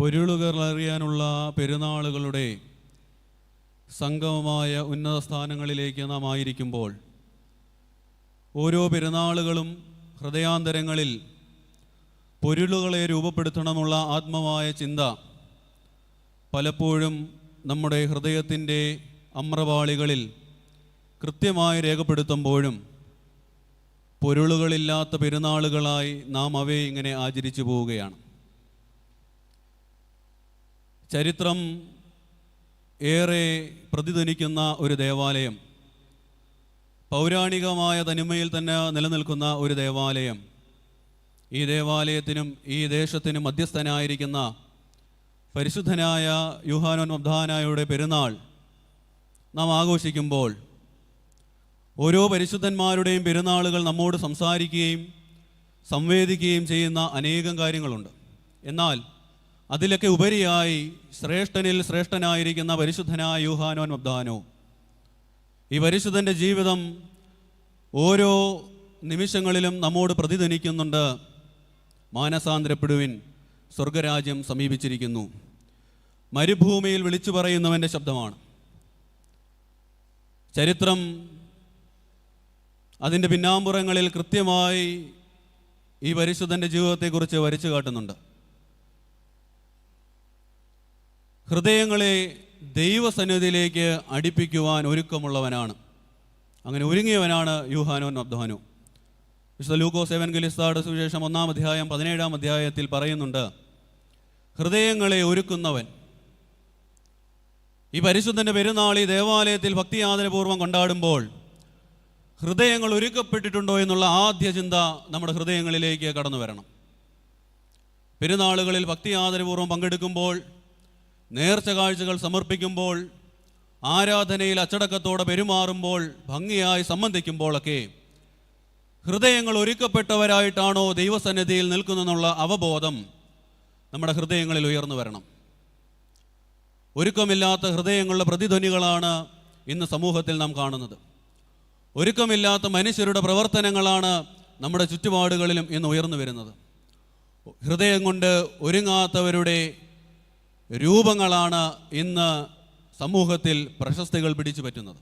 പൊരുളുകളറിയാനുള്ള പെരുന്നാളുകളുടെ സംഗമമായ ഉന്നത സ്ഥാനങ്ങളിലേക്ക് നാം ആയിരിക്കുമ്പോൾ ഓരോ പെരുന്നാളുകളും ഹൃദയാന്തരങ്ങളിൽ പൊരുളുകളെ രൂപപ്പെടുത്തണമെന്നുള്ള ആത്മമായ ചിന്ത പലപ്പോഴും നമ്മുടെ ഹൃദയത്തിൻ്റെ അമ്രപാളികളിൽ കൃത്യമായി രേഖപ്പെടുത്തുമ്പോഴും പൊരുളുകളില്ലാത്ത പെരുന്നാളുകളായി നാം അവയെ ഇങ്ങനെ ആചരിച്ചു പോവുകയാണ്. ചരിത്രം ഏറെ പ്രതിധ്വനിക്കുന്ന ഒരു ദേവാലയം, പൗരാണികമായ തനിമയിൽ തന്നെ നിലനിൽക്കുന്ന ഒരു ദേവാലയം, ഈ ദേവാലയത്തിനും ഈ ദേശത്തിനും മധ്യസ്ഥനായിരിക്കുന്ന പരിശുദ്ധനായ യൂഹാനോൻ മബ്ദാനായുടെ പെരുന്നാൾ നാം ആഘോഷിക്കുമ്പോൾ ഓരോ പരിശുദ്ധന്മാരുടെയും പെരുന്നാളുകൾ നമ്മോട് സംസാരിക്കുകയും സംവേദിക്കുകയും ചെയ്യുന്ന അനേകം കാര്യങ്ങളുണ്ട്. എന്നാൽ അതിലൊക്കെ ഉപരിയായി ശ്രേഷ്ഠനിൽ ശ്രേഷ്ഠനായിരിക്കുന്ന പരിശുദ്ധനായ യൂഹാനോൻ മബ്ദാനോ, ഈ പരിശുദ്ധൻ്റെ ജീവിതം ഓരോ നിമിഷങ്ങളിലും നമ്മോട് പ്രതിധ്വനിക്കുന്നുണ്ട്. മാനസാന്തരപ്പെടുവിൻ, സ്വർഗരാജ്യം സമീപിച്ചിരിക്കുന്നു. മരുഭൂമിയിൽ വിളിച്ചു പറയുന്നവൻ്റെ ശബ്ദമാണ്. ചരിത്രം അതിൻ്റെ പിന്നാമ്പുറങ്ങളിൽ കൃത്യമായി ഈ പരിശുദ്ധൻ്റെ ജീവിതത്തെക്കുറിച്ച് വരച്ചു കാട്ടുന്നുണ്ട്. ഹൃദയങ്ങളെ ദൈവസന്നിധിയിലേക്ക് അടുപ്പിക്കുവാൻ ഒരുക്കമുള്ളവനാണ്, അങ്ങനെ ഒരുങ്ങിയവനാണ് യൂഹാനോൻ മബ്ദാനോ. വിശുദ്ധ ലൂക്കോസ് എവൻഗലിസ്തായുടെ സുവിശേഷം 1-ാം അധ്യായം 17-ാം അധ്യായത്തിൽ പറയുന്നുണ്ട്, ഹൃദയങ്ങളെ ഒരുക്കുന്നവൻ. ഈ പരിശുദ്ധൻ്റെ പെരുന്നാൾ ഈ ദേവാലയത്തിൽ ഭക്തി ആദരപൂർവ്വം കൊണ്ടാടുമ്പോൾ ഹൃദയങ്ങൾ ഒരുക്കപ്പെട്ടിട്ടുണ്ടോ എന്നുള്ള ആദ്യ ചിന്ത നമ്മുടെ ഹൃദയങ്ങളിലേക്ക് കടന്നു വരണം. പെരുന്നാളുകളിൽ ഭക്തി ആദരപൂർവ്വം പങ്കെടുക്കുമ്പോൾ, നേർച്ച കാഴ്ചകൾ സമർപ്പിക്കുമ്പോൾ, ആരാധനയിൽ അച്ചടക്കത്തോടെ പെരുമാറുമ്പോൾ, ഭംഗിയായി സംബന്ധിക്കുമ്പോഴൊക്കെ ഹൃദയങ്ങൾ ഒരുക്കപ്പെട്ടവരായിട്ടാണോ ദൈവസന്നിധിയിൽ നിൽക്കുന്നെന്നുള്ള അവബോധം നമ്മുടെ ഹൃദയങ്ങളിൽ ഉയർന്നു വരണം. ഒരുക്കമില്ലാത്ത ഹൃദയങ്ങളുടെ പ്രതിധ്വനികളാണ് ഇന്ന് സമൂഹത്തിൽ നാം കാണുന്നത്. ഒരുക്കമില്ലാത്ത മനുഷ്യരുടെ പ്രവർത്തനങ്ങളാണ് നമ്മുടെ ചുറ്റുപാടുകളിലും ഇന്ന് ഉയർന്നു വരുന്നത്. ഹൃദയം കൊണ്ട് ഒരുങ്ങാത്തവരുടെ രൂപങ്ങളാണ് ഇന്ന് സമൂഹത്തിൽ പ്രശസ്തികൾ പിടിച്ചു പറ്റുന്നത്.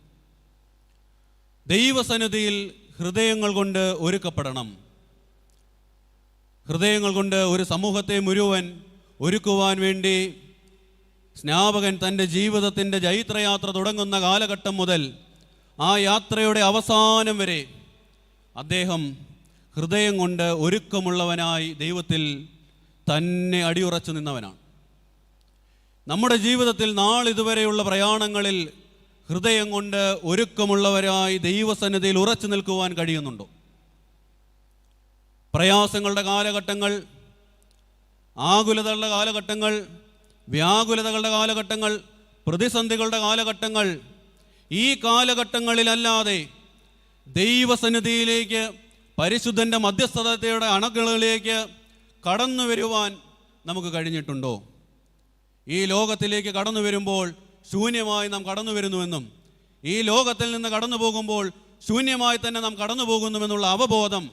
ദൈവസന്നിധിയിൽ ഹൃദയങ്ങൾ കൊണ്ട് ഒരുക്കപ്പെടണം. ഹൃദയങ്ങൾ കൊണ്ട് ഒരു സമൂഹത്തെ മുഴുവൻ ഒരുക്കുവാൻ വേണ്ടി സ്നാപകൻ തൻ്റെ ജീവിതത്തിൻ്റെ ജൈത്രയാത്ര തുടങ്ങുന്ന കാലഘട്ടം മുതൽ ആ യാത്രയുടെ അവസാനം വരെ അദ്ദേഹം ഹൃദയം കൊണ്ട് ഒരുക്കമുള്ളവനായി ദൈവത്തിൽ തന്നെ അടിയുറച്ചു നിന്നവനാണ്. നമ്മുടെ ജീവിതത്തിൽ നാളിതുവരെയുള്ള പ്രയാണങ്ങളിൽ ഹൃദയം കൊണ്ട് ഒരുക്കമുള്ളവരായി ദൈവസന്നിധിയിൽ ഉറച്ചു നിൽക്കുവാൻ കഴിയുന്നുണ്ടോ? പ്രയാസങ്ങളുടെ കാലഘട്ടങ്ങൾ, ആകുലതകളുടെ കാലഘട്ടങ്ങൾ, വ്യാകുലതകളുടെ കാലഘട്ടങ്ങൾ, പ്രതിസന്ധികളുടെ കാലഘട്ടങ്ങൾ, ഈ കാലഘട്ടങ്ങളിലല്ലാതെ ദൈവസന്നിധിയിലേക്ക് പരിശുദ്ധൻ്റെ മധ്യസ്ഥതയുടെ അണകളിലേക്ക് കടന്നു വരുവാൻ നമുക്ക് കഴിഞ്ഞിട്ടുണ്ടോ? ഈ ലോകത്തിലേക്ക് കടന്നു വരുമ്പോൾ ശൂന്യമായി നാം കടന്നു വരുന്നുവെന്നും ഈ ലോകത്തിൽ നിന്ന് കടന്നു പോകുമ്പോൾ ശൂന്യമായി തന്നെ നാം കടന്നു പോകുന്നുവെന്നുള്ള അവബോധം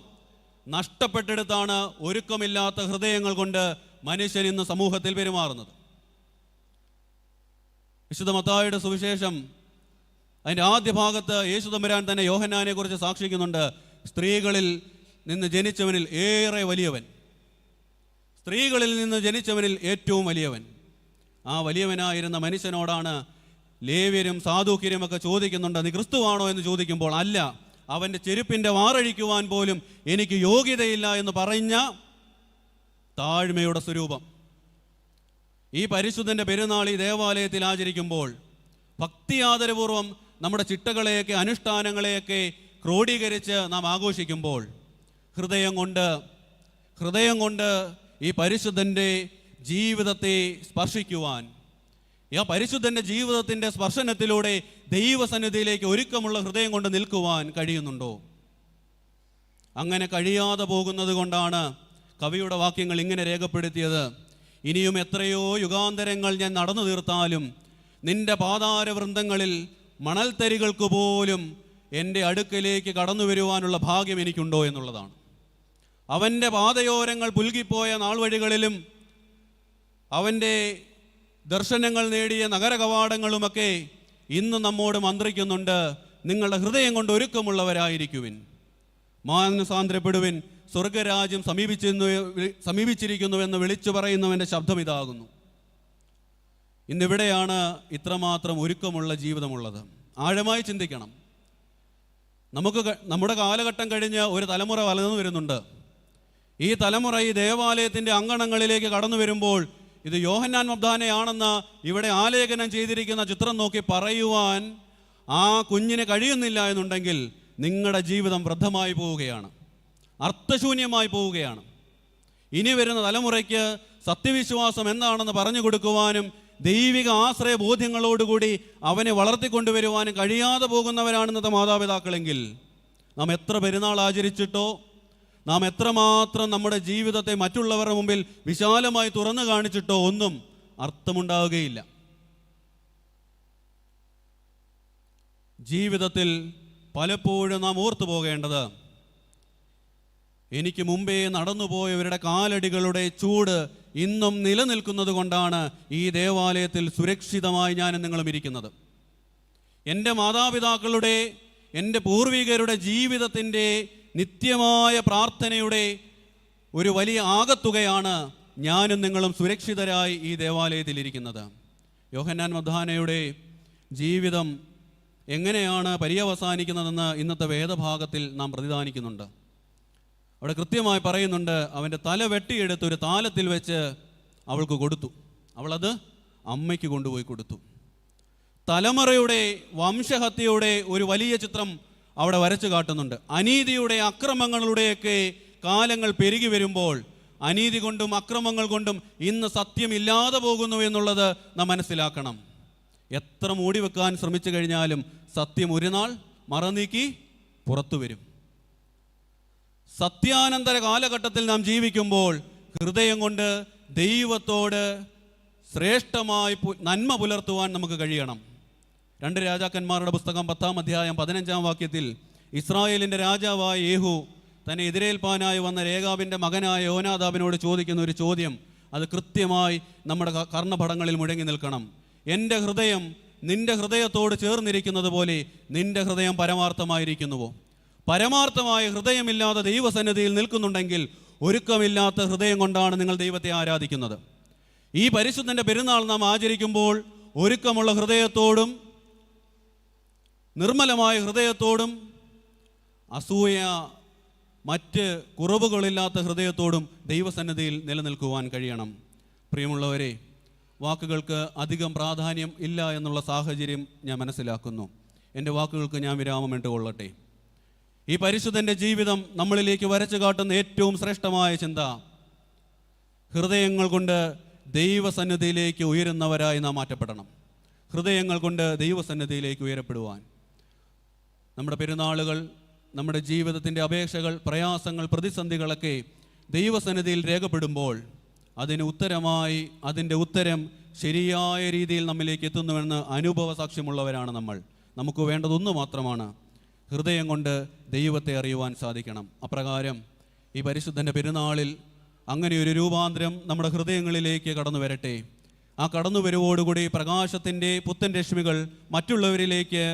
നഷ്ടപ്പെട്ടെടുത്താണ് ഒരുക്കമില്ലാത്ത ഹൃദയങ്ങൾ കൊണ്ട് മനുഷ്യൻ ഇന്ന് സമൂഹത്തിൽ പെരുമാറുന്നത്. വിശുദ്ധ മത്തായിയുടെ സുവിശേഷം അതിൻ്റെ ആദ്യ ഭാഗത്ത് യേശു തമ്പുരാൻ തന്നെ യോഹന്നാനെ കുറിച്ച് സാക്ഷിക്കുന്നുണ്ട്. സ്ത്രീകളിൽ നിന്ന് ജനിച്ചവനിൽ ഏറെ വലിയവൻ, സ്ത്രീകളിൽ നിന്ന് ജനിച്ചവനിൽ ഏറ്റവും വലിയവൻ. ആ വലിയവനായിരുന്ന മനുഷ്യനോടാണ് ലേവ്യരും സാധൂക്യരും ഒക്കെ ചോദിക്കുന്നുണ്ട്, നീ ക്രിസ്തുവാണോ എന്ന് ചോദിക്കുമ്പോൾ, അല്ല, അവൻ്റെ ചെരുപ്പിൻ്റെ വാറഴിക്കുവാൻ പോലും എനിക്ക് യോഗ്യതയില്ല എന്ന് പറഞ്ഞ താഴ്മയുടെ സ്വരൂപം. ഈ പരിശുദ്ധൻ്റെ പെരുന്നാൾ ഈ ദേവാലയത്തിൽ ആചരിക്കുമ്പോൾ ഭക്തി ആദരപൂർവ്വം നമ്മുടെ ചിട്ടകളെയൊക്കെ അനുഷ്ഠാനങ്ങളെയൊക്കെ ക്രോഡീകരിച്ച് നാം ആഘോഷിക്കുമ്പോൾ ഹൃദയം കൊണ്ട് ഈ പരിശുദ്ധൻ്റെ ജീവിതത്തെ സ്പർശിക്കുവാൻ, ഈ പരിശുദ്ധൻ്റെ ജീവിതത്തിൻ്റെ സ്പർശനത്തിലൂടെ ദൈവസന്നിധിയിലേക്ക് ഒരുക്കമുള്ള ഹൃദയം കൊണ്ട് നിൽക്കുവാൻ കഴിയുന്നുണ്ടോ? അങ്ങനെ കഴിയാതെ പോകുന്നത് കൊണ്ടാണ് കവിയുടെ വാക്യങ്ങൾ ഇങ്ങനെ രേഖപ്പെടുത്തിയത്, ഇനിയും എത്രയോ യുഗാന്തരങ്ങൾ ഞാൻ നടന്നു തീർത്താലും നിന്റെ പാതാരവൃന്ദങ്ങളിൽ മണൽത്തരികൾക്ക് പോലും എൻ്റെ അടുക്കലേക്ക് കടന്നു വരുവാനുള്ള ഭാഗ്യം എനിക്കുണ്ടോ എന്നുള്ളതാണ്. അവൻ്റെ പാതയോരങ്ങൾ പുൽകിപ്പോയ നാൾ വഴികളിലും അവൻ്റെ ദർശനങ്ങൾ നേടിയ നഗര കവാടങ്ങളുമൊക്കെ ഇന്ന് നമ്മോട് മന്ത്രിക്കുന്നുണ്ട്, നിങ്ങളുടെ ഹൃദയം കൊണ്ട് ഒരുക്കമുള്ളവരായിരിക്കുവിൻ, മാനസാന്തരപ്പെടുവിൻ, സ്വർഗരാജ്യം സമീപിച്ചിരിക്കുന്നുവെന്ന് വിളിച്ചു പറയുന്നവൻ്റെ ശബ്ദം ഇതാകുന്നു. ഇന്നിവിടെയാണ് ഇത്രമാത്രം ഒരുക്കമുള്ള ജീവിതമുള്ളത്. ആഴമായി ചിന്തിക്കണം. നമ്മുടെ കാലഘട്ടം കഴിഞ്ഞ് ഒരു തലമുറ വളർന്നു വരുന്നുണ്ട്. ഈ തലമുറ ഈ ദേവാലയത്തിൻ്റെ അങ്കണങ്ങളിലേക്ക് കടന്നു വരുമ്പോൾ ഇത് യോഹന്നാൻ മബ്ദാനയാണെന്ന് ഇവിടെ ആലേഖനം ചെയ്തിരിക്കുന്ന ചിത്രം നോക്കി പറയുവാൻ ആ കുഞ്ഞിന് കഴിയുന്നില്ല എന്നുണ്ടെങ്കിൽ നിങ്ങളുടെ ജീവിതം വൃദ്ധമായി പോവുകയാണ്, അർത്ഥശൂന്യമായി പോവുകയാണ്. ഇനി വരുന്ന തലമുറയ്ക്ക് സത്യവിശ്വാസം എന്താണെന്ന് പറഞ്ഞു കൊടുക്കുവാനും ദൈവിക ആശ്രയ ബോധ്യങ്ങളോടുകൂടി അവനെ വളർത്തിക്കൊണ്ടുവരുവാനും കഴിയാതെ പോകുന്നവരാണ് ഇന്നത്തെ മാതാപിതാക്കളെങ്കിൽ നാം എത്ര പെരുന്നാൾ ആചരിച്ചിട്ടോ, നാം എത്രമാത്രം നമ്മുടെ ജീവിതത്തെ മറ്റുള്ളവരുടെ മുമ്പിൽ വിശാലമായി തുറന്നു കാണിച്ചിട്ടോ ഒന്നും അർത്ഥമുണ്ടാവുകയില്ല. ജീവിതത്തിൽ പലപ്പോഴും നാം ഓർത്തു പോകേണ്ടത്, എനിക്ക് മുമ്പേ നടന്നുപോയവരുടെ കാലടികളുടെ ചൂട് ഇന്നും നിലനിൽക്കുന്നത് കൊണ്ടാണ് ഈ ദേവാലയത്തിൽ സുരക്ഷിതമായി ഞാനും നിങ്ങളും ഇരിക്കുന്നത്. എൻ്റെ മാതാപിതാക്കളുടെ, എൻ്റെ പൂർവികരുടെ ജീവിതത്തിൻ്റെ നിത്യമായ പ്രാർത്ഥനയുടെ ഒരു വലിയ ആകത്തുകയാണ് ഞാനും നിങ്ങളും സുരക്ഷിതരായി ഈ ദേവാലയത്തിൽ ഇരിക്കുന്നത്. യോഹന്നാൻ മബ്ദാനയുടെ ജീവിതം എങ്ങനെയാണ് പര്യവസാനിക്കുന്നതെന്ന് ഇന്നത്തെ വേദഭാഗത്തിൽ നാം പ്രതിദാനിക്കുന്നുണ്ട്. അവിടെ കൃത്യമായി പറയുന്നുണ്ട്, അവൻ്റെ തല വെട്ടിയെടുത്ത് ഒരു താലത്തിൽ വെച്ച് അവൾക്ക് കൊടുത്തു. അവളത് അമ്മയ്ക്ക് കൊണ്ടുപോയി കൊടുത്തു. തലമുറയുടെ വംശഹത്യയുടെ ഒരു വലിയ ചിത്രം അവിടെ വരച്ചു കാട്ടുന്നുണ്ട്. അനീതിയുടെ അക്രമങ്ങളുടെയൊക്കെ കാലങ്ങൾ പെരുകി വരുമ്പോൾ അനീതി കൊണ്ടും അക്രമങ്ങൾ കൊണ്ടും ഇന്ന് സത്യം ഇല്ലാതെ പോകുന്നു എന്നുള്ളത് നാം മനസ്സിലാക്കണം. എത്ര മൂടി വെക്കാൻ ശ്രമിച്ചു കഴിഞ്ഞാലും സത്യം ഒരു നാൾ മറനീക്കി പുറത്തു വരും. സത്യാനന്തര കാലഘട്ടത്തിൽ നാം ജീവിക്കുമ്പോൾ ഹൃദയം കൊണ്ട് ദൈവത്തോട് ശ്രേഷ്ഠമായി നന്മ പുലർത്തുവാൻ നമുക്ക് കഴിയണം. 2 രാജാക്കന്മാരുടെ പുസ്തകം 10-ാം അധ്യായം 15-ാം വാക്യത്തിൽ ഇസ്രായേലിൻ്റെ രാജാവായ യേഹു തന്നെ എതിരേൽപ്പാനായി വന്ന രേഖാബിൻ്റെ മകനായ യോനാദാബിനോട് ചോദിക്കുന്ന ഒരു ചോദ്യം, അത് കൃത്യമായി നമ്മുടെ കർണപടങ്ങളിൽ മുഴങ്ങി നിൽക്കണം. എൻ്റെ ഹൃദയം നിന്റെ ഹൃദയത്തോട് ചേർന്നിരിക്കുന്നത് പോലെ നിന്റെ ഹൃദയം പരമാർത്ഥമായിരിക്കുന്നുവോ? പരമാർത്ഥമായ ഹൃദയമില്ലാതെ ദൈവസന്നിധിയിൽ നിൽക്കുന്നുണ്ടെങ്കിൽ ഒരുക്കമില്ലാത്ത ഹൃദയം കൊണ്ടാണ് നിങ്ങൾ ദൈവത്തെ ആരാധിക്കുന്നത്. ഈ പരിശുദ്ധൻ്റെ പെരുന്നാൾ നാം ആചരിക്കുമ്പോൾ ഒരുക്കമുള്ള ഹൃദയത്തോടും നിർമ്മലമായ ഹൃദയത്തോടും അസൂയ മറ്റ് കുറവുകളില്ലാത്ത ഹൃദയത്തോടും ദൈവസന്നിധിയിൽ നിലനിൽക്കുവാൻ കഴിയണം. പ്രിയമുള്ളവരെ, വാക്കുകൾക്ക് അധികം പ്രാധാന്യം ഇല്ല എന്നുള്ള സാഹചര്യം ഞാൻ മനസ്സിലാക്കുന്നു. എൻ്റെ വാക്കുകൾക്ക് ഞാൻ വിരാമം ഇട്ടുകൊള്ളട്ടെ. ഈ പരിശുദ്ധൻ്റെ ജീവിതം നമ്മളിലേക്ക് വരച്ചു കാട്ടുന്ന ഏറ്റവും ശ്രേഷ്ഠമായ ചിന്ത, ഹൃദയങ്ങൾ കൊണ്ട് ദൈവസന്നിധിയിലേക്ക് ഉയരുന്നവരായി നാം മാറ്റപ്പെടണം. ഹൃദയങ്ങൾ കൊണ്ട് ദൈവസന്നിധിയിലേക്ക് ഉയരപ്പെടുവാൻ നമ്മുടെ പെരുന്നാളുകൾ, നമ്മുടെ ജീവിതത്തിൻ്റെ അപേക്ഷകൾ, പ്രയാസങ്ങൾ, പ്രതിസന്ധികളൊക്കെ ദൈവസന്നിധിയിൽ രേഖപ്പെടുമ്പോൾ അതിന് ഉത്തരമായി അതിൻ്റെ ഉത്തരം ശരിയായ രീതിയിൽ നമ്മിലേക്ക് എത്തുന്നുവെന്ന് അനുഭവ സാക്ഷ്യമുള്ളവരാണ് നമ്മൾ. നമുക്ക് വേണ്ടതൊന്നു മാത്രമാണ്, ഹൃദയം കൊണ്ട് ദൈവത്തെ അറിയുവാൻ സാധിക്കണം. അപ്രകാരം ഈ പരിശുദ്ധൻ്റെ പെരുന്നാളിൽ അങ്ങനെ ഒരു രൂപാന്തരം നമ്മുടെ ഹൃദയങ്ങളിലേക്ക് കടന്നു വരട്ടെ. ആ കടന്നുവരവോടുകൂടി പ്രകാശത്തിൻ്റെ പുത്തൻ രശ്മികൾ മറ്റുള്ളവരിലേക്ക്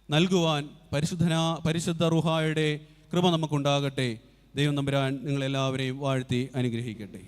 നൽകുവാൻ പരിശുദ്ധ റൂഹായുടെ കൃപ നമുക്കുണ്ടാകട്ടെ. ദൈവം തമ്പുരാൻ നിങ്ങളെല്ലാവരെയും വാഴ്ത്തി അനുഗ്രഹിക്കട്ടെ.